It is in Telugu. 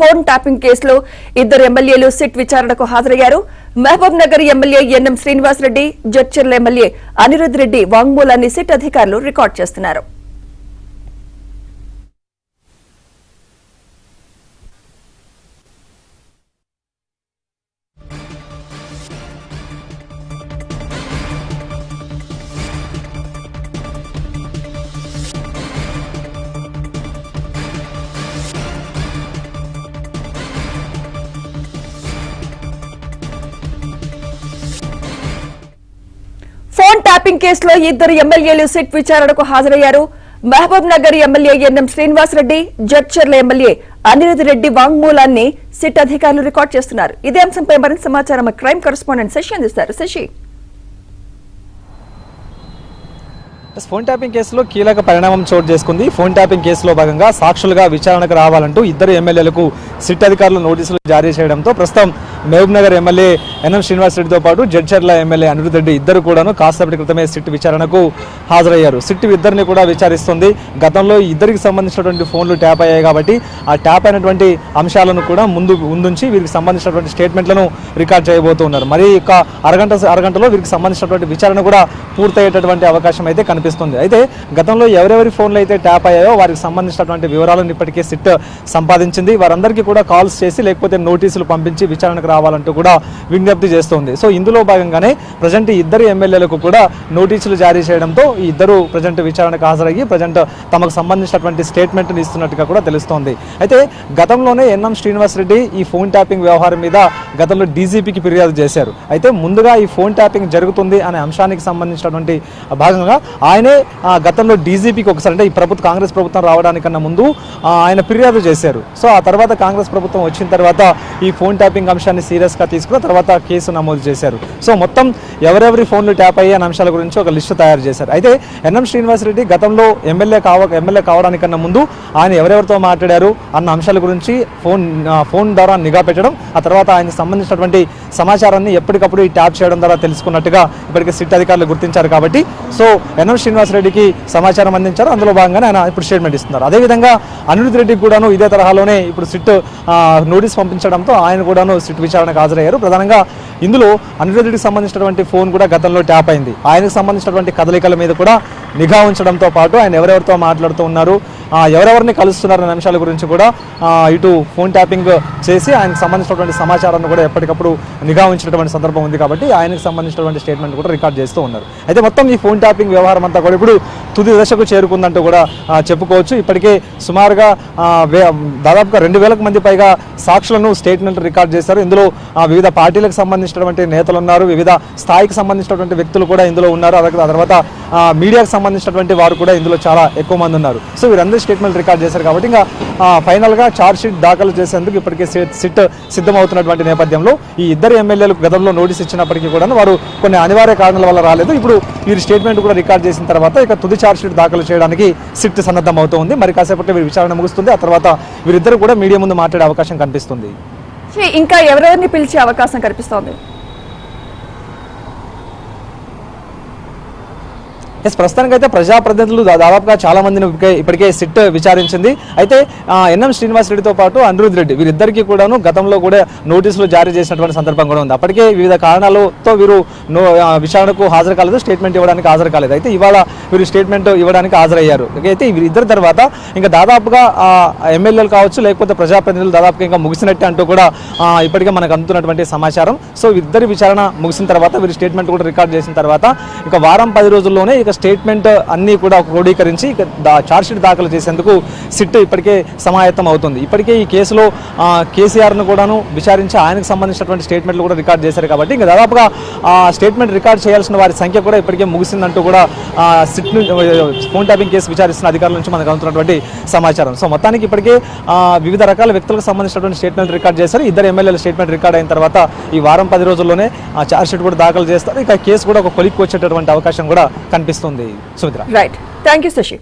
ఫోన్ ట్యాపింగ్ కేసులో ఇద్దరు ఎమ్మెల్యేలు సిట్ విచారణకు హాజరయ్యారు. Mahabub Nagar MLA NM Srinivasa Reddy, Jadcherla MLA Anirudh Reddy వాంగ్మూలాన్ని సిట్ అధికారులు రికార్డు చేస్తున్నారు. ఫోన్ ట్యాపింగ్ కేసులో ఇద్దరు ఎమ్మెల్యేలు సిట్ విచారణకు హాజరయ్యారు. Mahabub Nagar MLA NM Srinivasa Reddy, Jadcherla MLA Anirudh Reddy వాంగ్మూలాన్ని సిట్ అధికారులు రికార్డు చేస్తున్నారు. ఇదే అంశంపై మరింత సమాచారం క్రైమ్ కరెస్పాండెంట్ శశి అందిస్తారు. శశి, ఫోన్ ట్యాపింగ్ కేసులో కీలక పరిణామం చోటు చేసుకుంది. ఫోన్ ట్యాపింగ్ కేసులో భాగంగా సాక్షులుగా విచారణకు రావాలంటూ ఇద్దరు ఎమ్మెల్యేలకు సిట్ అధికారులు నోటీసులు జారీ చేయడంతో ప్రస్తుతం మహబూబ్ నగర్ ఎమ్మెల్యే ఎన్ఎం శ్రీనివాసరెడ్డితో పాటు జడ్చర్ల ఎమ్మెల్యే అనిరుద్ రెడ్డి ఇద్దరు కూడాను కాసేపటి క్రితమే సిట్ విచారణకు హాజరయ్యారు. సిట్ ఇద్దరిని కూడా విచారిస్తుంది. గతంలో ఇద్దరికి సంబంధించినటువంటి ఫోన్లు ట్యాప్ అయ్యాయి కాబట్టి ఆ ట్యాప్ అయినటువంటి అంశాలను కూడా ముందుంచి వీరికి సంబంధించినటువంటి స్టేట్మెంట్లను రికార్డ్ చేయబోతున్నారు. మరి ఒక అరగంటలో వీరికి సంబంధించినటువంటి విచారణ కూడా పూర్తయ్యేటటువంటి అవకాశం అయితే కనిపిస్తుంది. అయితే గతంలో ఎవరెవరి ఫోన్లు అయితే ట్యాప్ అయ్యాయో వారికి సంబంధించినటువంటి వివరాలను ఇప్పటికే సిట్ సంపాదించింది. వారందరికీ కూడా కాల్స్ చేసి లేకపోతే నోటీసులు పంపించి విచారణకు రావాలంటూ కూడా విజ్ఞప్తి చేస్తోంది. సో ఇందులో భాగంగానే ప్రజెంట్ ఇద్దరు ఎమ్మెల్యేలకు కూడా నోటీసులు జారీ చేయడంతో ఈ ఇద్దరు ప్రజెంట్ విచారణకు హాజరయ్యి ప్రజెంట్ తమకు సంబంధించినటువంటి స్టేట్మెంట్ను ఇస్తున్నట్టుగా కూడా తెలుస్తోంది. అయితే గతంలోనే ఎన్ఎం శ్రీనివాసరెడ్డి ఈ ఫోన్ ట్యాపింగ్ వ్యవహారం మీద గతంలో డీజీపీకి ఫిర్యాదు చేశారు. అయితే ముందుగా ఈ ఫోన్ ట్యాపింగ్ జరుగుతుంది అనే అంశానికి సంబంధించినటువంటి భాగంగా ఆయనే గతంలో డీజీపీకి ఒకసారి అంటే ఈ కాంగ్రెస్ ప్రభుత్వం రావడానికన్నా ముందు ఆయన ఫిర్యాదు చేశారు. సో ఆ తర్వాత కాంగ్రెస్ ప్రభుత్వం వచ్చిన తర్వాత ఈ ఫోన్ ట్యాపింగ్ అంశాన్ని సీరియస్గా తీసుకున్న తర్వాత కేసు నమోదు చేశారు. సో మొత్తం ఎవరెవరి ఫోన్లు ట్యాప్ అయ్యే అనే అంశాల గురించి ఒక లిస్టు తయారు చేశారు. అయితే ఎన్ఎం శ్రీనివాసరెడ్డి గతంలో ఎమ్మెల్యే కావడానికన్నా ముందు ఆయన ఎవరెవరితో మాట్లాడారు అన్న అంశాల గురించి ఫోన్ ద్వారా నిఘా పెట్టడం, ఆ తర్వాత ఆయనకు సంబంధించినటువంటి సమాచారాన్ని ఎప్పటికప్పుడు ఈ ట్యాప్ చేయడం ద్వారా తెలుసుకున్నట్టుగా ఇప్పటికే సిట్ అధికారులు గుర్తించారు. కాబట్టి సో ఎన్ఎం శ్రీనివాసరెడ్డికి సమాచారం అందించారు. అందులో భాగంగానే ఆయన ఇప్పుడు స్టేట్మెంట్ ఇస్తున్నారు. అదేవిధంగా అనిరుద్ రెడ్డికి కూడాను ఇదే తరహాలోనే ఇప్పుడు సిట్ నోటీస్ పంపించడంతో ఆయన కూడాను సిట్ విచారణకు హాజరయ్యారు. ప్రధానంగా ఇందులో అనిరుద్ రెడ్డికి సంబంధించినటువంటి ఫోన్ కూడా గతంలో ట్యాప్ అయింది. ఆయనకు సంబంధించినటువంటి కదలికల మీద కూడా నిఘా ఉంచడంతో పాటు ఆయన ఎవరెవరితో మాట్లాడుతూ ఉన్నారు, ఎవరెవరిని కలుస్తున్నారు అనే అంశాల గురించి కూడా ఇటు ఫోన్ ట్యాపింగ్ చేసి ఆయనకు సంబంధించినటువంటి సమాచారాన్ని కూడా ఎప్పటికప్పుడు నిఘా ఉంచినటువంటి సందర్భం ఉంది. కాబట్టి ఆయనకు సంబంధించినటువంటి స్టేట్మెంట్ కూడా రికార్డ్ చేస్తూ ఉన్నారు. అయితే మొత్తం ఈ ఫోన్ ట్యాపింగ్ వ్యవహారం అంతా కూడా ఇప్పుడు తుది దశకు చేరుకుందంటూ కూడా చెప్పుకోవచ్చు. ఇప్పటికే సుమారుగా దాదాపుగా 2000 మంది పైగా సాక్షులను స్టేట్మెంట్ రికార్డ్ చేశారు. ఇందులో వివిధ పార్టీలకు సంబంధించినటువంటి నేతలు ఉన్నారు, వివిధ స్థాయికి సంబంధించినటువంటి వ్యక్తులు కూడా ఇందులో ఉన్నారు. ఆ తర్వాత మీడియాకు సంబంధించినటువంటి వారు కూడా ఇందులో చాలా ఎక్కువ మంది ఉన్నారు. సో వీరందరూ స్టేట్మెంట్ రికార్డ్ చేశారు. కాబట్టి ఇంకా ఫైనల్గా ఛార్జ్ షీట్ దాఖలు చేసేందుకు ఇప్పటికే సిట్ సిద్ధమవుతున్నటువంటి నేపథ్యంలో ఈ ఇద్దరు ఎమ్మెల్యేలకు గతంలో నోటీస్ ఇచ్చినప్పటికీ కూడా వారు కొన్ని అనివార్య కారణాల వల్ల రాలేదు. ఇప్పుడు వీరి స్టేట్మెంట్ కూడా రికార్డ్ చేసిన తర్వాత ఇక తుది ఛార్జ్ షీట్ దాఖలు చేయడానికి సిట్ సన్నద్ధం అవుతుంది. మరి కాసేపట్లో వీరి విచారణ ముగుస్తుంది. ఆ తర్వాత వీరిద్దరు కూడా మీడియా ముందు మాట్లాడే అవకాశం కనిపిస్తుంది. ఇంకా ఎవరెవరిని పిలిచే అవకాశం కనిపిస్తోంది? ప్రస్తుతానికైతే ప్రజాప్రతినిధులు దాదాపుగా చాలా మందిని ఇప్పటికే సిట్ విచారించింది. అయితే ఎన్ఎం శ్రీనివాసరెడ్డితో పాటు అనిరుద్ రెడ్డి వీరిద్దరికీ కూడాను గతంలో కూడా నోటీసులు జారీ చేసినటువంటి సందర్భం కూడా ఉంది. అప్పటికే వివిధ కారణాలతో వీరు విచారణకు హాజరు కాలేదు, స్టేట్మెంట్ ఇవ్వడానికి హాజరు కాలేదు. అయితే ఇవాళ వీరు స్టేట్మెంట్ ఇవ్వడానికి హాజరయ్యారు. అయితే వీరిద్దరి తర్వాత ఇంకా దాదాపుగా ఎమ్మెల్యేలు కావచ్చు లేకపోతే ప్రజాప్రతినిధులు దాదాపుగా ఇంకా ముగిసినట్టే అంటూ కూడా ఇప్పటికే మనకు అందుతున్నటువంటి సమాచారం. సో వీరిద్దరి విచారణ ముగిసిన తర్వాత వీరి స్టేట్మెంట్ కూడా రికార్డ్ చేసిన తర్వాత ఇక వారం 10 రోజుల్లోనే స్టేట్మెంట్ అన్ని కూడా క్రోడీకరించి ఛార్జ్షీట్ దాఖలు చేసేందుకు సిట్ ఇప్పటికే సమాయత్తం అవుతుంది. ఇప్పటికే ఈ కేసులో కేసీఆర్ను కూడాను విచారించి ఆయనకు సంబంధించినటువంటి స్టేట్మెంట్లు కూడా రికార్డ్ చేశారు. కాబట్టి ఇంకా దాదాపుగా స్టేట్మెంట్ రికార్డ్ చేయాల్సిన వారి సంఖ్య కూడా ఇప్పటికే ముగిసిందంటూ కూడా సిట్ ఫోన్ ట్యాపింగ్ కేసు విచారిస్తున్న అధికారుల నుంచి మనకు అందుతున్నటువంటి సమాచారం. సో మొత్తానికి ఇప్పటికే వివిధ రకాల వ్యక్తులకు సంబంధించినటువంటి స్టేట్మెంట్ రికార్డ్ చేశారు. ఇద్దరు ఎమ్మెల్యేల స్టేట్మెంట్ రికార్డ్ అయిన తర్వాత ఈ వారం 10 రోజుల్లోనే ఛార్జ్షీట్ కూడా దాఖలు చేస్తారు. ఇక కేసు కూడా ఒక కొలిక్కి వచ్చేటటువంటి అవకాశం కూడా కనిపిస్తుంది. Sumitra. Right, thank you Shashi.